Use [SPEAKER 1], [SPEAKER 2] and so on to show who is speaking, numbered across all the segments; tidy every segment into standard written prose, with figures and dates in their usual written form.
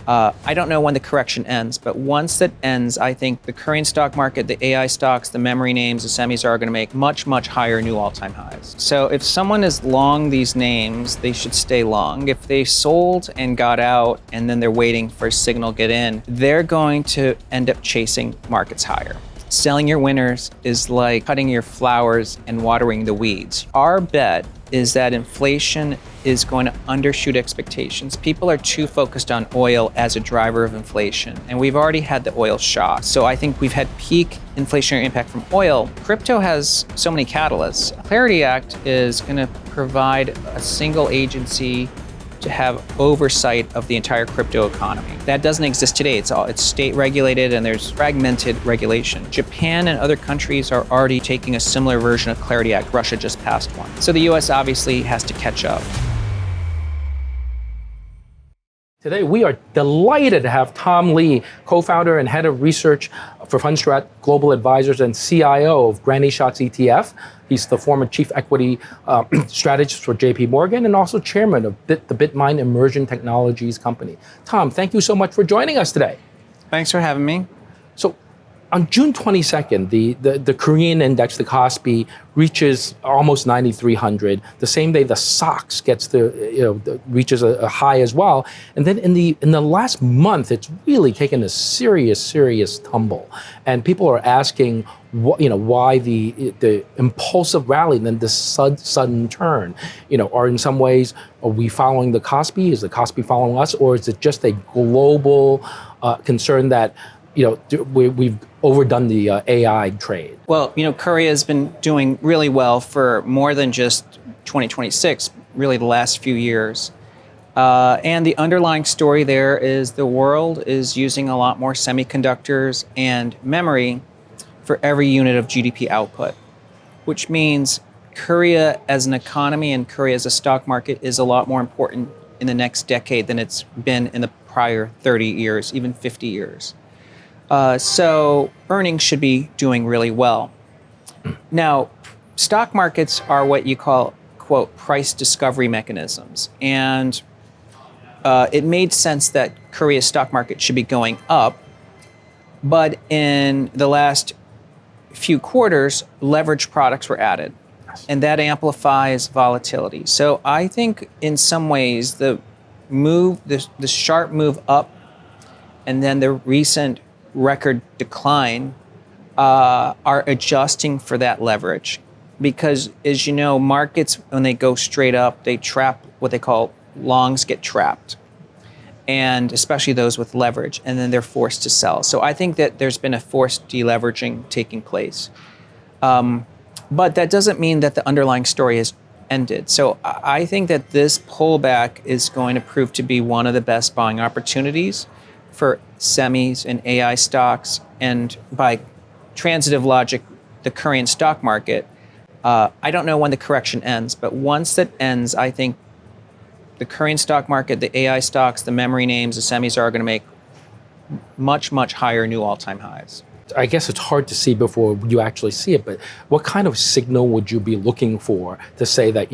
[SPEAKER 1] I don't know when the correction ends, but once that ends, I think the Korean stock market, the AI stocks, the memory names, the semis are going to make much, much higher new all-time highs. So if someone is long these names, they should stay long. If they sold and got out and then they're waiting for a signal to get in, they're going to end up chasing markets higher. Selling your winners is like cutting your flowers and watering the weeds. Our bet is that inflation is going to undershoot expectations. People are too focused on oil as a driver of inflation, and we've already had the oil shock. So I think we've had peak inflationary impact from oil. Crypto has so many catalysts. Clarity Act is going to provide a single agency to have oversight of the entire crypto economy. That doesn't exist today. It's state regulated and there's fragmented regulation. Japan and other countries are already taking a similar version of Clarity Act. Russia just passed one. So the US obviously has to catch up.
[SPEAKER 2] Today, we are delighted to have Tom Lee, co-founder and head of research for Fundstrat Global Advisors and CIO of Granny Shots ETF. He's the former chief equity strategist for JP Morgan and also chairman of the Bitmine Immersion Technologies company. Tom, thank you so much for joining us today.
[SPEAKER 1] Thanks for having me.
[SPEAKER 2] So on June 22nd, the Korean index, the Kospi, reaches almost 9,300. The same day, the SOX reaches a high as well. And then in the last month, it's really taken a serious tumble. And people are asking, why the impulsive rally and then this sudden turn. Are in some ways, are we following the Kospi? Is the Kospi following us, or is it just a global concern that we've overdone the AI trade?
[SPEAKER 1] Well, Korea has been doing really well for more than just 2026, really the last few years. And the underlying story there is the world is using a lot more semiconductors and memory for every unit of GDP output, which means Korea as an economy and Korea as a stock market is a lot more important in the next decade than it's been in the prior 30 years, even 50 years. So earnings should be doing really well. Now, stock markets are what you call, quote, price discovery mechanisms. And it made sense that Korea's stock market should be going up. But in the last few quarters, leverage products were added. And that amplifies volatility. So I think in some ways, the sharp move up and then the recent record decline are adjusting for that leverage. Because as you know, markets, when they go straight up, they trap what they call longs get trapped. And especially those with leverage, and then they're forced to sell. So I think that there's been a forced deleveraging taking place. But that doesn't mean that the underlying story has ended. So I think that this pullback is going to prove to be one of the best buying opportunities for semis and AI stocks, and by transitive logic, the Korean stock market. I don't know when the correction ends, but once that ends, I think the Korean stock market, the AI stocks, the memory names, the semis are going to make much, much higher new all-time highs.
[SPEAKER 2] I guess it's hard to see before you actually see it, but what kind of signal would you be looking for to say that,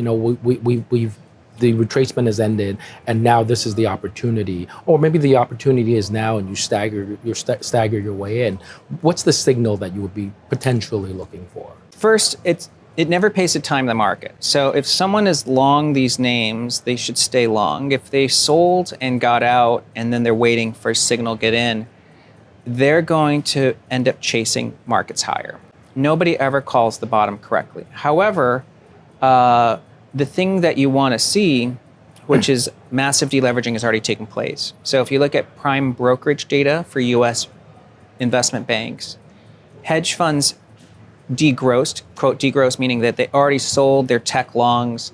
[SPEAKER 2] the retracement has ended and now this is the opportunity, or maybe the opportunity is now and you stagger your way in? What's the signal that you would be potentially looking for?
[SPEAKER 1] First, it never pays to time the market. So if someone is long these names, they should stay long. If they sold and got out and then they're waiting for a signal to get in, they're going to end up chasing markets higher. Nobody ever calls the bottom correctly. However, the thing that you want to see, which is massive deleveraging, has already taken place. So if you look at prime brokerage data for US investment banks, hedge funds degrossed, quote degrossed, meaning that they already sold their tech longs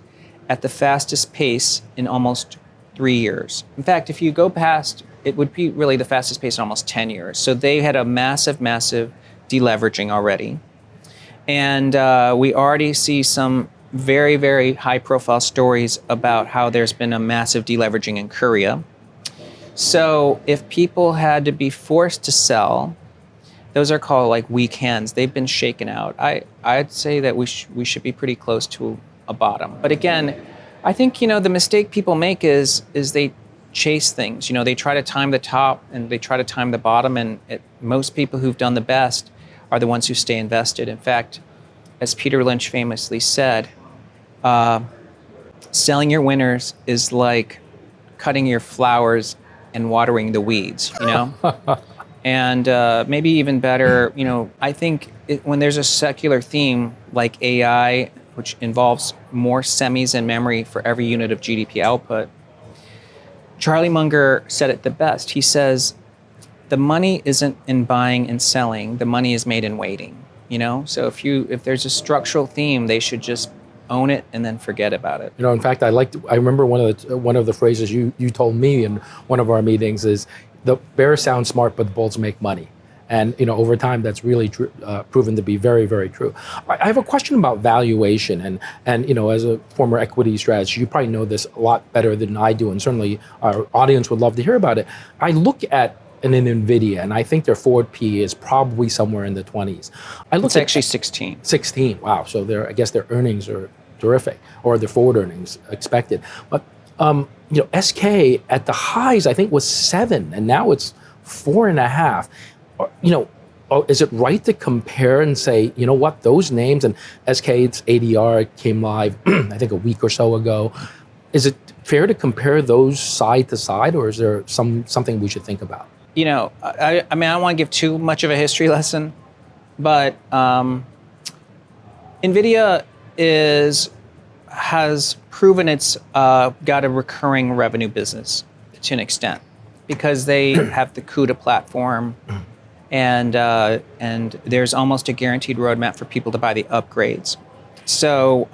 [SPEAKER 1] at the fastest pace in almost 3 years. In fact, if you go past, it would be really the fastest pace in almost 10 years. So they had a massive deleveraging already. And we already see some very, very high-profile stories about how there's been a massive deleveraging in Korea. So if people had to be forced to sell, those are called like weak hands. They've been shaken out. I'd say that we should be pretty close to a bottom. But again, I think the mistake people make is they chase things. They try to time the top and they try to time the bottom, and most people who've done the best are the ones who stay invested. In fact, as Peter Lynch famously said, selling your winners is like cutting your flowers and watering the weeds, And maybe even better, I think when there's a secular theme like AI, which involves more semis and memory for every unit of GDP output, Charlie Munger said it the best. He says, the money isn't in buying and selling, the money is made in waiting, So if there's a structural theme, they should just own it and then forget about it.
[SPEAKER 2] In fact, I remember one of the phrases you told me in one of our meetings is, the bears sound smart, but the bulls make money. And over time, that's really proven to be very, very true. I have a question about valuation, and as a former equity strategist, you probably know this a lot better than I do, and certainly our audience would love to hear about it. I look at an NVIDIA, and I think their forward P is probably somewhere in the 20s.
[SPEAKER 1] It's actually 16.
[SPEAKER 2] 16. Wow. So I guess their earnings are terrific, or their forward earnings expected. But SK at the highs, I think, was 7, and now it's 4.5. Is it right to compare and say, what, those names, and SK's ADR came live, I think a week or so ago. Is it fair to compare those side to side, or is there something we should think about?
[SPEAKER 1] I don't want to give too much of a history lesson, but NVIDIA has proven it's got a recurring revenue business to an extent, because they have the CUDA platform, and there's almost a guaranteed roadmap for people to buy the upgrades. So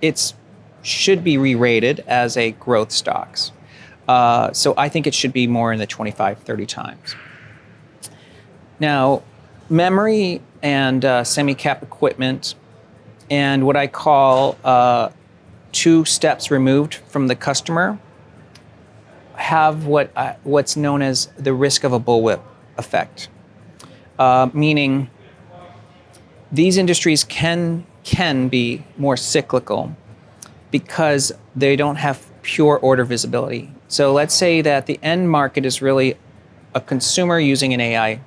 [SPEAKER 1] it should be re-rated as a growth stocks. So I think it should be more in the 25, 30 times. Now, memory and semi-cap equipment, and what I call 2 steps removed from the customer, have what's known as the risk of a bullwhip effect, meaning these industries can be more cyclical because they don't have pure order visibility. So let's say that the end market is really a consumer using an AI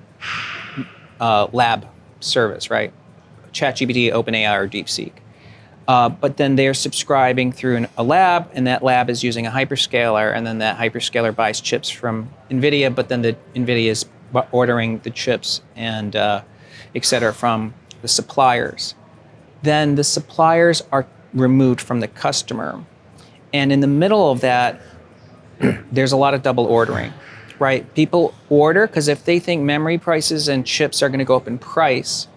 [SPEAKER 1] lab service, right? ChatGPT, OpenAI, or DeepSeek. But then they're subscribing through a lab, and that lab is using a hyperscaler, and then that hyperscaler buys chips from NVIDIA, but then the NVIDIA is ordering the chips and et cetera from the suppliers. Then the suppliers are removed from the customer. And in the middle of that, there's a lot of double ordering, right? People order because if they think memory prices and chips are going to go up in price,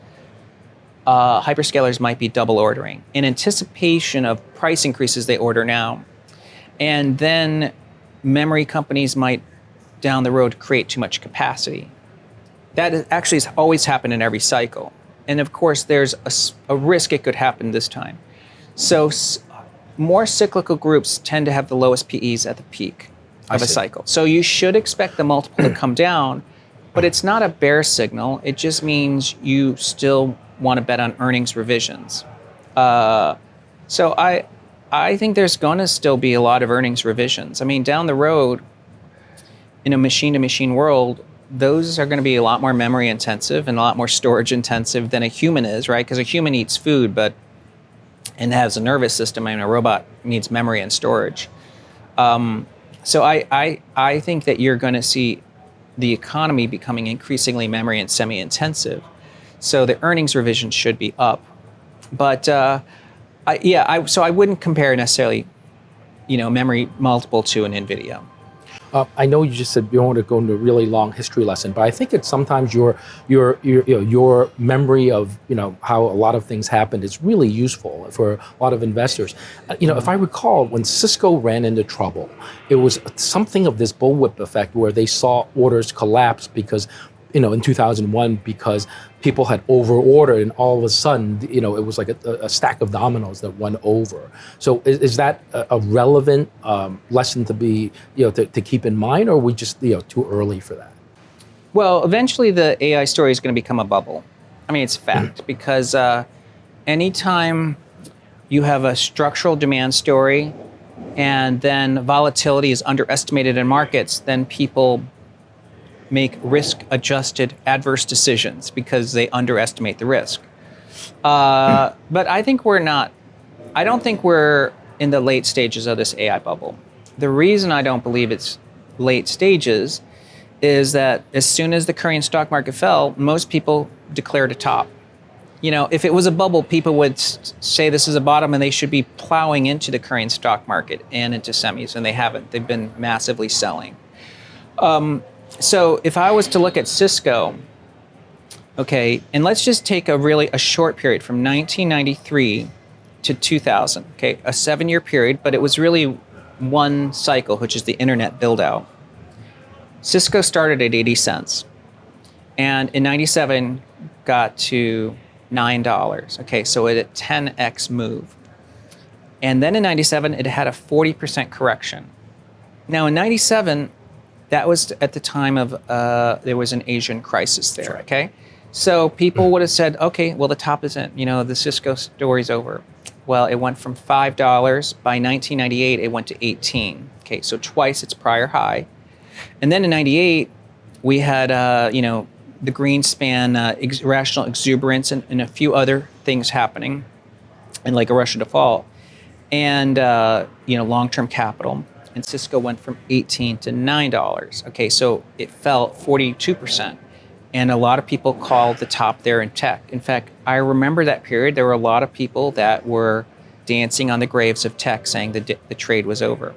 [SPEAKER 1] hyperscalers might be double ordering. In anticipation of price increases, they order now. And then memory companies might, down the road, create too much capacity. That actually has always happened in every cycle. And of course, there's a risk it could happen this time. So more cyclical groups tend to have the lowest PEs at the peak of a cycle. So you should expect the multiple to come down, but it's not a bear signal. It just means you still want to bet on earnings revisions. So I think there's going to still be a lot of earnings revisions. I mean, down the road, in a machine-to-machine world, those are going to be a lot more memory intensive and a lot more storage intensive than a human is, right? Because a human eats food, and has a nervous system, and a robot needs memory and storage. So I think that you're going to see the economy becoming increasingly memory and semi-intensive. So the earnings revision should be up. But so I wouldn't compare necessarily, memory multiple to an NVIDIA.
[SPEAKER 2] I know you just said you don't want to go into a really long history lesson, but I think it's sometimes your memory of how a lot of things happened is really useful for a lot of investors. If I recall, when Cisco ran into trouble, it was something of this bullwhip effect where they saw orders collapse because in 2001, because people had over-ordered, and all of a sudden, it was like a stack of dominoes that went over. So is that a relevant lesson to be, to keep in mind, or are we just, too early for that?
[SPEAKER 1] Well, eventually the AI story is going to become a bubble. I mean, it's fact, because anytime you have a structural demand story and then volatility is underestimated in markets, then people make risk-adjusted adverse decisions because they underestimate the risk. But I think we're not. I don't think we're in the late stages of this AI bubble. The reason I don't believe it's late stages is that as soon as the Korean stock market fell, most people declared a top. You know, if it was a bubble, people would say this is a bottom and they should be plowing into the Korean stock market and into semis, and they haven't. They've been massively selling. So if I was to look at Cisco, okay, and let's just take a short period from 1993 to 2000, okay, a 7-year period, but it was really one cycle, which is the internet build out. Cisco started at 80 cents and in 97 got to $9. Okay, so it had a 10x move. And then in 97, it had a 40% correction. Now in 97, that was at the time of, there was an Asian crisis there, right. Okay? So people would have said, okay, well, the top isn't, the Cisco story's over. Well, it went from $5. By 1998, it went to 18. Okay, so twice its prior high. And then in 98, we had, the Greenspan irrational exuberance and a few other things happening, and like a Russia default, and, long-term capital. And Cisco went from 18 to $9. Okay, so it fell 42%. And a lot of people called the top there in tech. In fact, I remember that period. There were a lot of people that were dancing on the graves of tech saying the trade was over.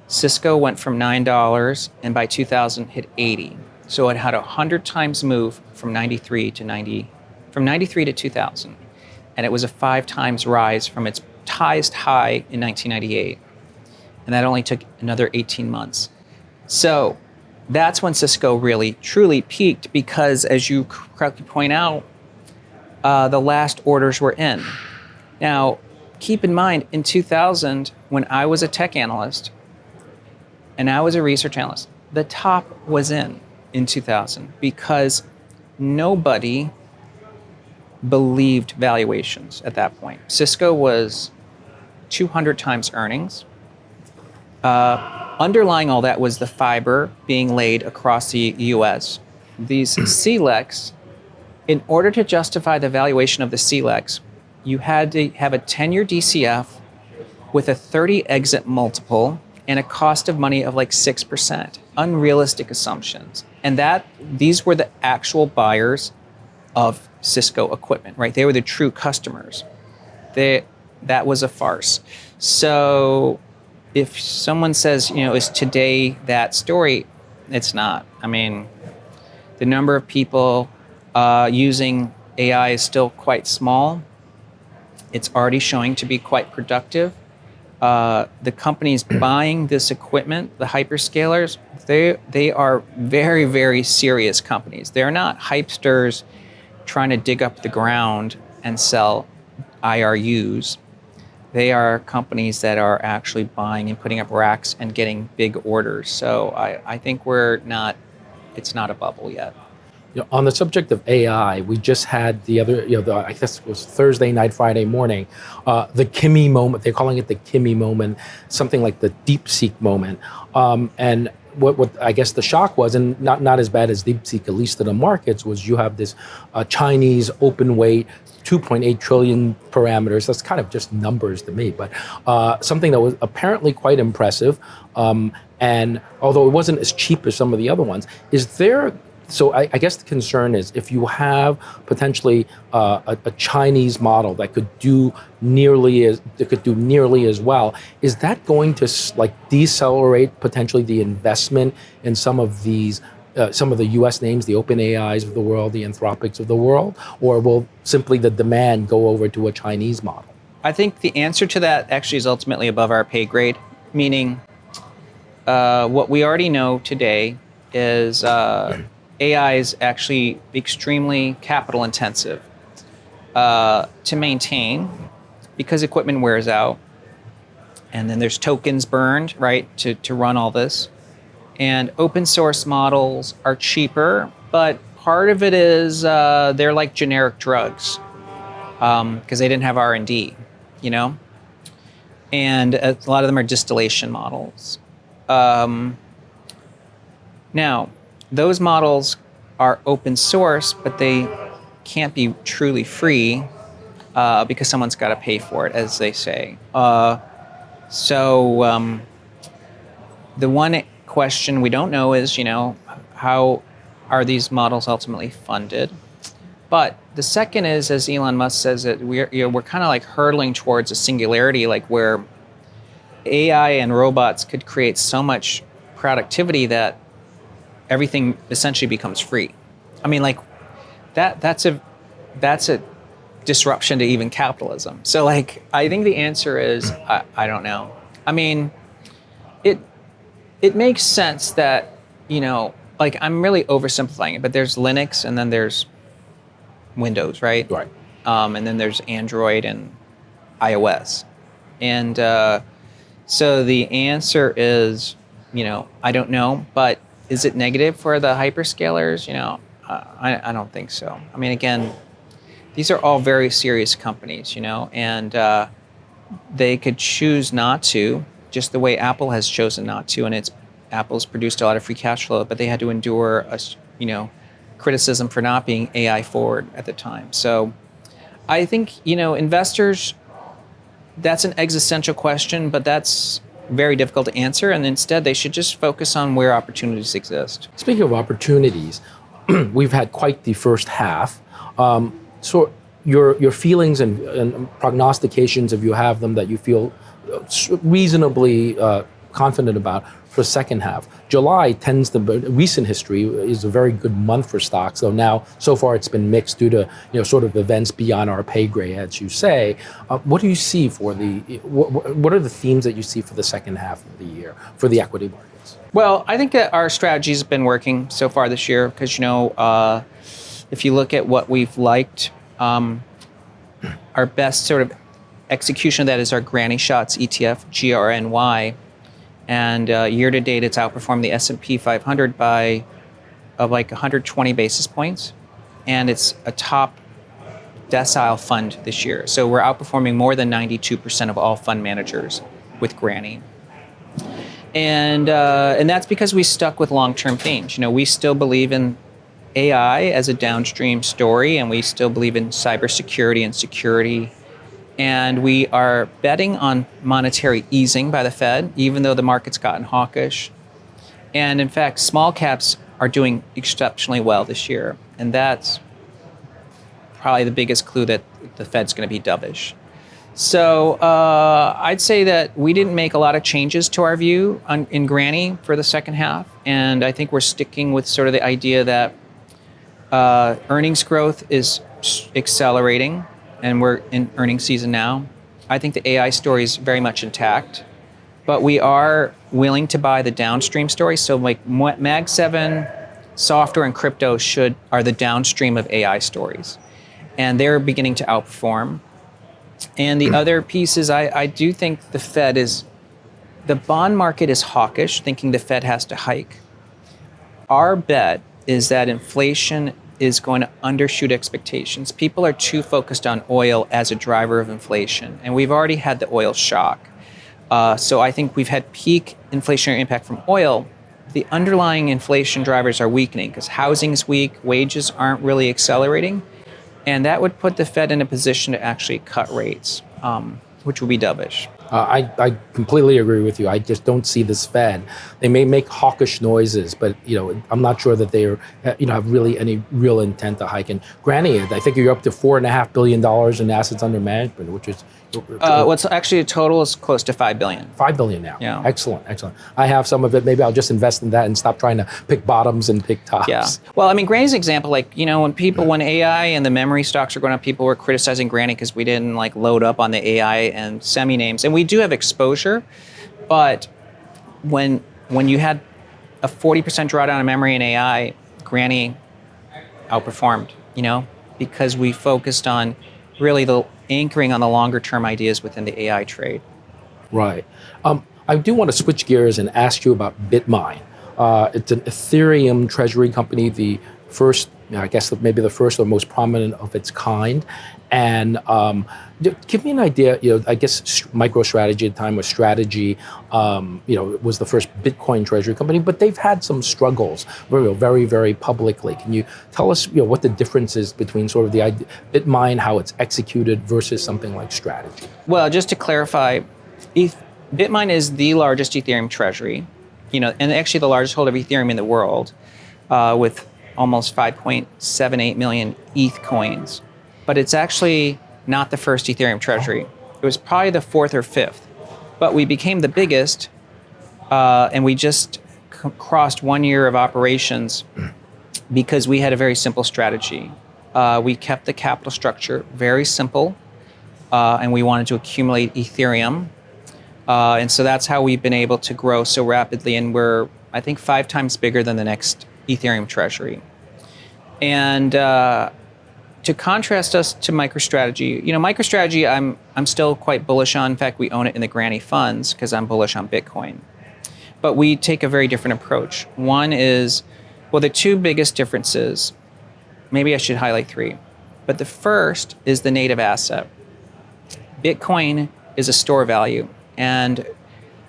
[SPEAKER 1] Cisco went from $9 and by 2000 hit 80. So it had a 100 times move from 93 to 2000. And it was a 5 times rise from its highest high in 1998. And that only took another 18 months. So that's when Cisco really, truly peaked because, as you correctly point out, the last orders were in. Now, keep in mind, in 2000, when I was a tech analyst and I was a research analyst, the top was in 2000 because nobody believed valuations at that point. Cisco was 200 times earnings. Underlying all that was the fiber being laid across the US. These CLECs, in order to justify the valuation of the CLECs, you had to have a 10-year DCF with a 30 exit multiple and a cost of money of like 6%. Unrealistic assumptions. And these were the actual buyers of Cisco equipment, right? They were the true customers. That was a farce. So if someone says, is today that story? It's not. I mean, the number of people using AI is still quite small. It's already showing to be quite productive. The companies buying this equipment, the hyperscalers, they are very, very serious companies. They're not hypesters trying to dig up the ground and sell IRUs. They are companies that are actually buying and putting up racks and getting big orders. So I think it's not a bubble yet.
[SPEAKER 2] On the subject of AI, we just had the other, I guess it was Thursday night, Friday morning, the Kimmy moment. They're calling it the Kimmy moment, something like the DeepSeek moment. And what I guess the shock was, and not as bad as DeepSeek, at least to the markets, was you have this Chinese open weight 2.8 trillion parameters. That's kind of just numbers to me, but something that was apparently quite impressive. And although it wasn't as cheap as some of the other ones, so I guess the concern is if you have potentially a Chinese model that could do nearly as well, is that going to decelerate potentially the investment in some of these? Some of the U.S. names, the OpenAIs of the world, the Anthropics of the world, or will simply the demand go over to a Chinese model?
[SPEAKER 1] I think the answer to that actually is ultimately above our pay grade, meaning what we already know today is AI is actually extremely capital intensive to maintain because equipment wears out, and then there's tokens burned, right, to run all this. And open source models are cheaper, but part of it is they're like generic drugs because they didn't have R&D, and a lot of them are distillation models. Now, those models are open source, but they can't be truly free because someone's got to pay for it, as they say. So the one question we don't know is, how are these models ultimately funded? But the second is, as Elon Musk says, that we're kind of like hurtling towards a singularity, like where AI and robots could create so much productivity that everything essentially becomes free. I mean, like that's a disruption to even capitalism. So, like, I think the answer is I don't know. I mean, it makes sense that, like, I'm really oversimplifying it, but there's Linux and then there's Windows, right?
[SPEAKER 2] Right.
[SPEAKER 1] And then there's Android and iOS. And so the answer is, I don't know, but is it negative for the hyperscalers? I don't think so. I mean, again, these are all very serious companies, and they could choose not to, just the way Apple has chosen not to, and Apple's produced a lot of free cash flow, but they had to endure criticism for not being AI forward at the time. So I think, investors, that's an existential question, but that's very difficult to answer, and instead they should just focus on where opportunities exist.
[SPEAKER 2] Speaking of opportunities, we've had quite the first half. So your feelings and prognostications, if you have them, that you feel reasonably confident about for the second half. July recent history is a very good month for stocks, though now so far it's been mixed due to sort of events beyond our pay grade, as you say. What do you see for what are the themes that you see for the second half of the year for the equity markets?
[SPEAKER 1] Well, I think that our strategies have been working so far this year because if you look at what we've liked, our best sort of execution of that is our Granny Shots ETF, GRNY. And year to date, it's outperformed the S&P 500 by like 120 basis points. And it's a top decile fund this year. So we're outperforming more than 92% of all fund managers with Granny. And that's because we stuck with long-term themes. We still believe in AI as a downstream story, and we still believe in cybersecurity and security. And we are betting on monetary easing by the Fed, even though the market's gotten hawkish. And in fact, small caps are doing exceptionally well this year. And that's probably the biggest clue that the Fed's going to be dovish. So I'd say that we didn't make a lot of changes to our view in Granny for the second half. And I think we're sticking with sort of the idea that earnings growth is accelerating. And we're in earnings season now. I think the AI story is very much intact, but we are willing to buy the downstream story. So like Mag 7, software, and crypto are the downstream of AI stories, and they're beginning to outperform. And the other piece is I do think the bond market is hawkish, thinking the Fed has to hike. Our bet is that inflation is going to undershoot expectations. People are too focused on oil as a driver of inflation, and we've already had the oil shock. So I think we've had peak inflationary impact from oil. The underlying inflation drivers are weakening because housing's weak, wages aren't really accelerating, and that would put the Fed in a position to actually cut rates, which would be dovish.
[SPEAKER 2] I completely agree with you. I just don't see this Fed. They may make hawkish noises, but I'm not sure that they're have really any real intent to hike. And Granny, I think you're up to $4.5 billion in assets under management, which is
[SPEAKER 1] what's actually a total is close to $5 billion.
[SPEAKER 2] $5 billion now.
[SPEAKER 1] Yeah.
[SPEAKER 2] Excellent. I have some of it. Maybe I'll just invest in that and stop trying to pick bottoms and pick tops.
[SPEAKER 1] Yeah. Well, I mean, Granny's example, like, when AI and the memory stocks are going up, people were criticizing Granny because we didn't like load up on the AI and semi names, and we do have exposure, but when you had a 40% drawdown in memory and AI, Granny outperformed, because we focused on really the anchoring on the longer term ideas within the AI trade.
[SPEAKER 2] Right. I do want to switch gears and ask you about Bitmine. It's an Ethereum treasury company, the first I guess maybe the first or most prominent of its kind. And give me an idea. I guess MicroStrategy at the time was Strategy. It was the first Bitcoin treasury company, but they've had some struggles, very, very publicly. Can you tell us, what the difference is between sort of the Bitmine, how it's executed, versus something like Strategy?
[SPEAKER 1] Well, just to clarify, Bitmine is the largest Ethereum treasury, and actually the largest holder of Ethereum in the world, with almost 5.78 million ETH coins. But it's actually not the first Ethereum treasury. It was probably the fourth or fifth. But we became the biggest, and we just crossed 1 year of operations because we had a very simple strategy. We kept the capital structure very simple, and we wanted to accumulate Ethereum. And so that's how we've been able to grow so rapidly. And we're, I think, 5 times bigger than the next Ethereum treasury. And to contrast us to MicroStrategy, MicroStrategy I'm still quite bullish on. In fact, we own it in the granny funds because I'm bullish on Bitcoin. But we take a very different approach. One is, well, the 2 biggest differences, maybe I should highlight 3. But the first is the native asset. Bitcoin is a store value. And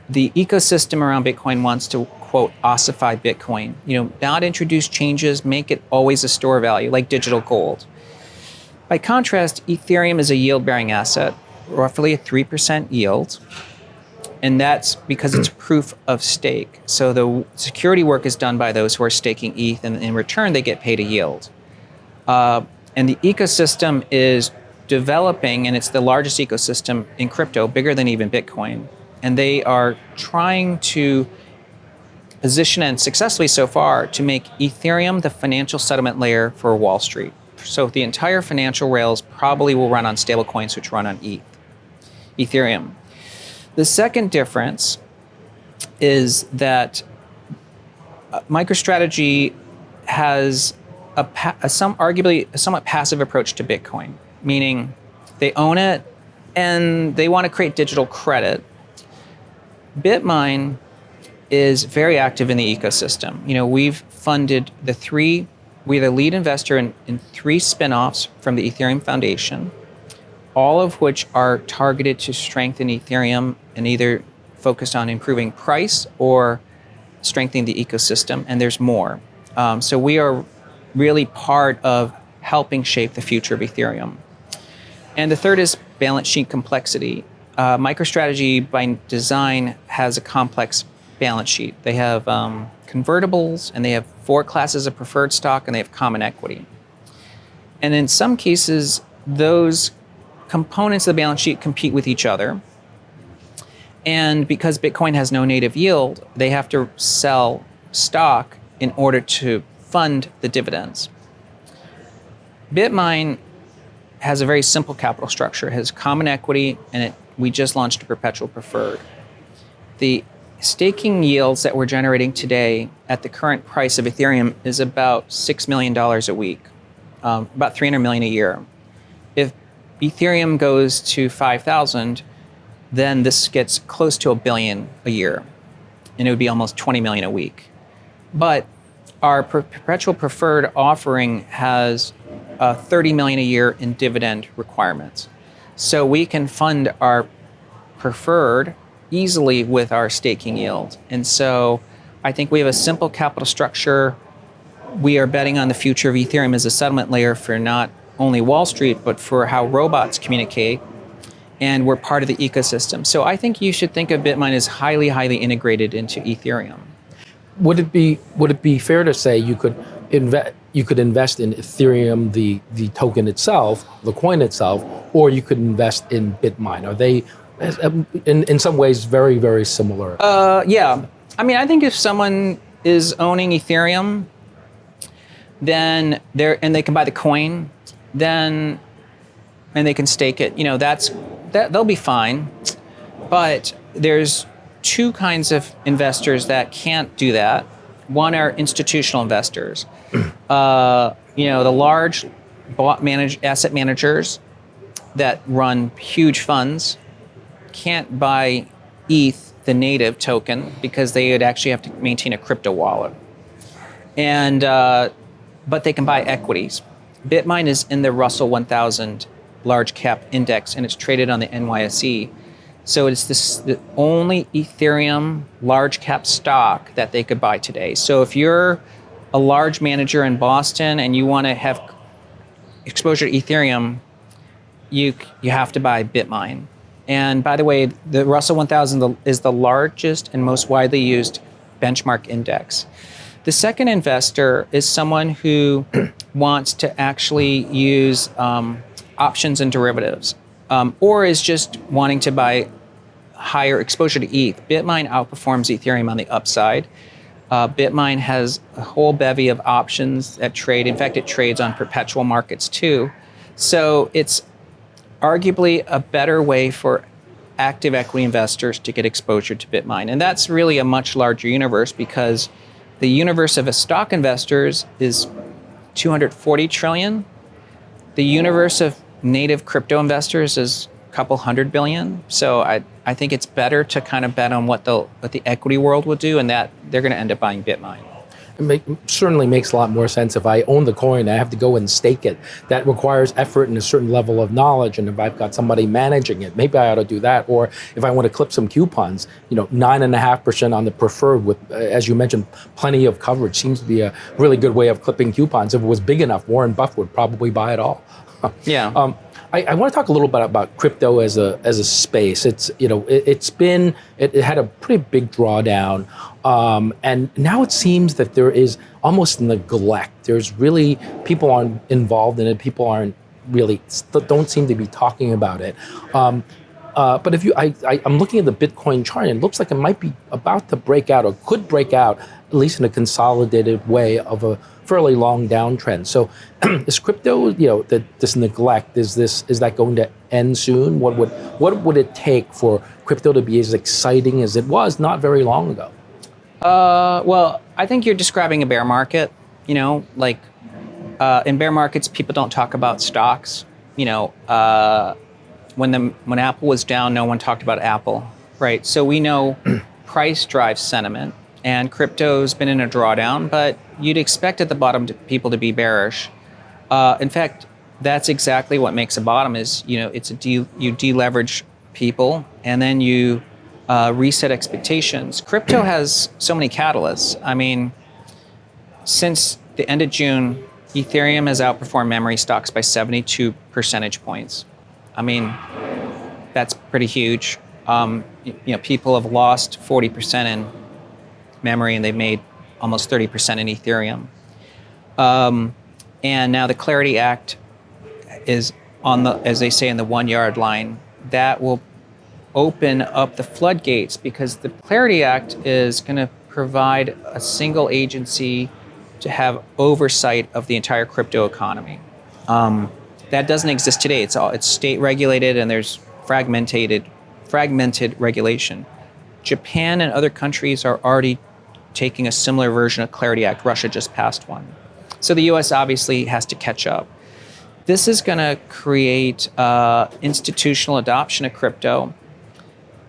[SPEAKER 1] the ecosystem around Bitcoin wants to, quote, ossify Bitcoin. Not introduce changes, make it always a store value, like digital gold. By contrast, Ethereum is a yield-bearing asset, roughly a 3% yield. And that's because it's proof of stake. So the security work is done by those who are staking ETH, and in return, they get paid a yield. And the ecosystem is developing, and it's the largest ecosystem in crypto, bigger than even Bitcoin. And they are trying to position, and successfully so far, to make Ethereum the financial settlement layer for Wall Street. So the entire financial rails probably will run on stablecoins, which run on Ethereum. The second difference is that MicroStrategy has arguably a somewhat passive approach to Bitcoin, meaning they own it and they want to create digital credit. Bitmine is very active in the ecosystem. We've funded we're the lead investor in 3 spinoffs from the Ethereum Foundation, all of which are targeted to strengthen Ethereum and either focused on improving price or strengthening the ecosystem, and there's more. So we are really part of helping shape the future of Ethereum. And the third is balance sheet complexity. MicroStrategy, by design, has a complex balance sheet. They have convertibles, and they have 4 classes of preferred stock, and they have common equity. And in some cases, those components of the balance sheet compete with each other. And because Bitcoin has no native yield, they have to sell stock in order to fund the dividends. Bitmine has a very simple capital structure. It has common equity, and we just launched a perpetual preferred. The staking yields that we're generating today at the current price of Ethereum is about $6 million a week, about $300 million a year. If Ethereum goes to 5,000, then this gets close to $1 billion a year, and it would be almost 20 million a week. But our perpetual preferred offering has 30 million a year in dividend requirements. So we can fund our preferred easily with our staking yield. And so I think we have a simple capital structure. We are betting on the future of Ethereum as a settlement layer for not only Wall Street, but for how robots communicate. And we're part of the ecosystem. So I think you should think of Bitmine as highly, highly integrated into Ethereum.
[SPEAKER 2] Would it be fair to say you could invest in Ethereum, the token itself, the coin itself, or you could invest in Bitmine? Are they in some ways very, very similar?
[SPEAKER 1] Yeah. I mean, I think if someone is owning Ethereum, then they can buy the coin, and they can stake it, they'll be fine. But there's 2 kinds of investors that can't do that. One are institutional investors. The large asset managers that run huge funds can't buy ETH, the native token, because they would actually have to maintain a crypto wallet. And but they can buy equities. Bitmine is in the Russell 1000 large cap index, and it's traded on the NYSE. So it's the only Ethereum large cap stock that they could buy today. So if you're a large manager in Boston and you want to have exposure to Ethereum, you have to buy Bitmine. And by the way, the Russell 1000 is the largest and most widely used benchmark index. The second investor is someone who wants to actually use options and derivatives, or is just wanting to buy higher exposure to ETH. Bitmine outperforms Ethereum on the upside. Bitmine has a whole bevy of options that trade. In fact, it trades on perpetual markets too. So it's arguably a better way for active equity investors to get exposure to Bitmine. And that's really a much larger universe, because the universe of stock investors is 240 trillion. The universe of native crypto investors is a couple hundred billion. So I think it's better to kind of bet on what the equity world will do, and that they're going to end up buying Bitmine.
[SPEAKER 2] It certainly makes a lot more sense. If I own the coin, I have to go and stake it. That requires effort and a certain level of knowledge. And if I've got somebody managing it, maybe I ought to do that. Or if I want to clip some coupons, 9.5% on the preferred with, as you mentioned, plenty of coverage seems to be a really good way of clipping coupons. If it was big enough, Warren Buffett would probably buy it all.
[SPEAKER 1] Yeah.
[SPEAKER 2] I want to talk a little bit about crypto as a space. It had a pretty big drawdown, and now it seems that there is almost neglect. There's really people aren't involved in it. People aren't really don't seem to be talking about it. But if I'm looking at the Bitcoin chart, and it looks like it might be about to break out, or could break out, at least in a consolidated way, of a fairly long downtrend. So is crypto, this neglect, is that going to end soon? What would it take for crypto to be as exciting as it was not very long ago?
[SPEAKER 1] Well, I think you're describing a bear market. In bear markets, people don't talk about stocks. When Apple was down, no one talked about Apple, right? So we know price drives sentiment, and crypto's been in a drawdown, but you'd expect at the bottom people to be bearish. In fact, that's exactly what makes a bottom. Is it's you deleverage people, and then you reset expectations. Crypto has so many catalysts. I mean, since the end of June, Ethereum has outperformed memory stocks by 72 percentage points. I mean, that's pretty huge. People have lost 40% in memory, and they've made almost 30% in Ethereum. And now the Clarity Act is on the, as they say, in the 1 yard line. That will open up the floodgates, because the Clarity Act is going to provide a single agency to have oversight of the entire crypto economy. That doesn't exist today. It's state regulated, and there's fragmented regulation. Japan and other countries are already taking a similar version of Clarity Act. Russia just passed one. So the US obviously has to catch up. This is going to create institutional adoption of crypto.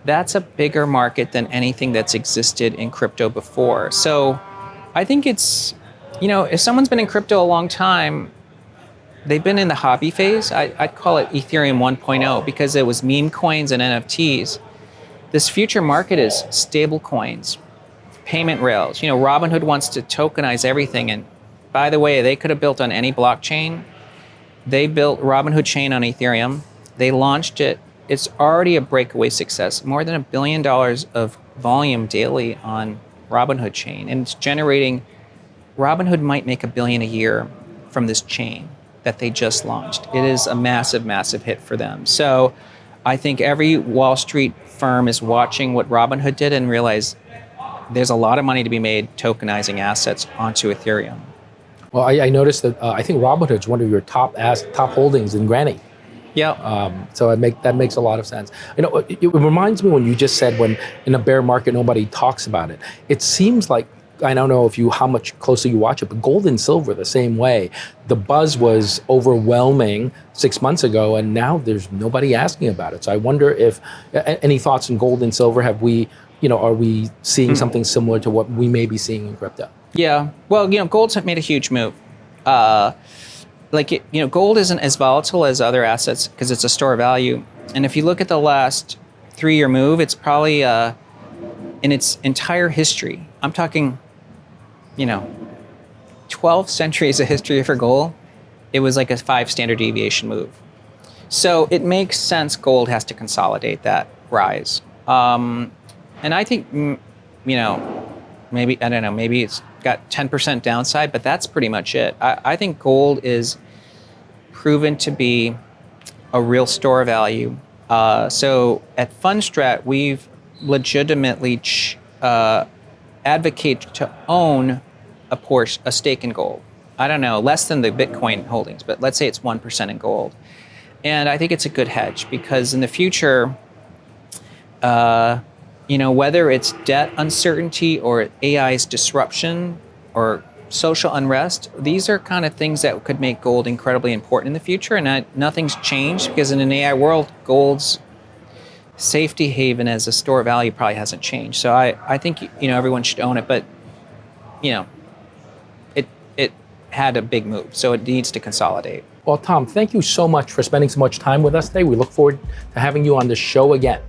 [SPEAKER 1] That's a bigger market than anything that's existed in crypto before. So I think it's, if someone's been in crypto a long time, they've been in the hobby phase. I'd call it Ethereum 1.0, because it was meme coins and NFTs. This future market is stable coins, payment rails. Robinhood wants to tokenize everything. And by the way, they could have built on any blockchain. They built Robinhood Chain on Ethereum. They launched it. It's already a breakaway success. More than $1 billion of volume daily on Robinhood Chain. And it's generating, Robinhood might make $1 billion a year from this chain that they just launched. It is a massive, massive hit for them. So I think every Wall Street firm is watching what Robinhood did and realize there's a lot of money to be made tokenizing assets onto Ethereum.
[SPEAKER 2] Well, I noticed that I think Robinhood's one of your top holdings in Granny.
[SPEAKER 1] Yeah.
[SPEAKER 2] So that makes a lot of sense. It reminds me when you just said, when in a bear market nobody talks about it. It seems like, I don't know how much closely you watch it, but gold and silver the same way. The buzz was overwhelming 6 months ago, and now there's nobody asking about it. So I wonder if any thoughts on gold and silver. Are we seeing something similar to what we may be seeing in crypto?
[SPEAKER 1] Yeah. Well, gold's made a huge move. Gold isn't as volatile as other assets because it's a store of value. And if you look at the last 3-year move, it's probably in its entire history. I'm talking, 12 centuries of history for gold. It was like a 5 standard deviation move. So it makes sense gold has to consolidate that rise. And I think, maybe, I don't know, maybe it's got 10% downside, but that's pretty much it. I think gold is proven to be a real store of value. So at Fundstrat, we've legitimately advocate to own a stake in gold. I don't know, less than the Bitcoin holdings, but let's say it's 1% in gold. And I think it's a good hedge because in the future, whether it's debt uncertainty or AI's disruption or social unrest, these are kind of things that could make gold incredibly important in the future. And nothing's changed because in an AI world, gold's safety haven as a store of value probably hasn't changed. So I think everyone should own it, but it had a big move, so it needs to consolidate.
[SPEAKER 2] Well, Tom, thank you so much for spending so much time with us today. We look forward to having you on the show again.